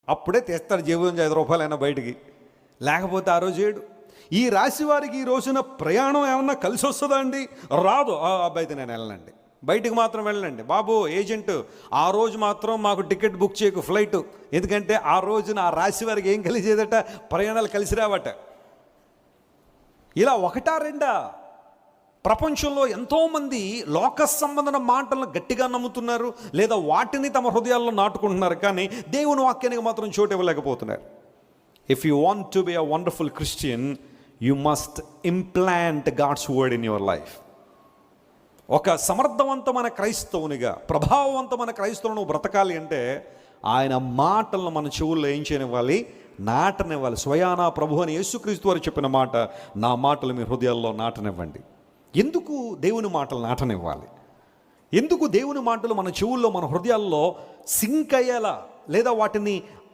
అప్పుడే తెస్తాడు జేబు నుంచి 5 రూపాయలైనా బయటికి, లేకపోతే ఆ రోజు ఏడు. ఈ రాశి వారికి ఈ రోజున ప్రయాణం ఏమన్నా కలిసి వస్తుందా అండి? రాదు. అబ్బాయితే నేను వెళ్ళనండి, బయటికి మాత్రం వెళ్ళండి బాబు. ఏజెంట్ ఆ రోజు మాత్రం మాకు టికెట్ బుక్ చేయకు ఫ్లైట్, ఎందుకంటే ఆ రోజున ఆ రాశి వారికి ఏం కలిసేదట? ప్రయాణాలు కలిసి రావట. ఇలా ఒకటా రెండా? ప్రపంచంలో ఎంతోమంది లోక సంబంధమైన మాటలను గట్టిగా నమ్ముతున్నారు, లేదా వాటిని తమ హృదయాల్లో నాటుకుంటున్నారు, కానీ దేవుని వాక్యానికి మాత్రం చోటు ఇవ్వలేకపోతున్నారు. If you want to be a wonderful Christian, you must implant God's word in your life. ఒక సమర్థవంతమైన క్రైస్తవునిగా, ప్రభావవంతమైన క్రైస్తవులను బ్రతకాలి అంటే ఆయన మాటలను మన చెవుల్లో ఏం చేయనివ్వాలి? నాటనివ్వాలి. స్వయానా ప్రభు అని యేసుక్రీస్తు వారు చెప్పిన మాట, నా మాటలు మీ హృదయాల్లో నాటనివ్వండి. ఎందుకు దేవుని మాటలు నాటనివ్వాలి? ఎందుకు దేవుని మాటలు మన చెవుల్లో, మన హృదయాల్లో సింక్ అయ్యేలా, లేదా వాటిని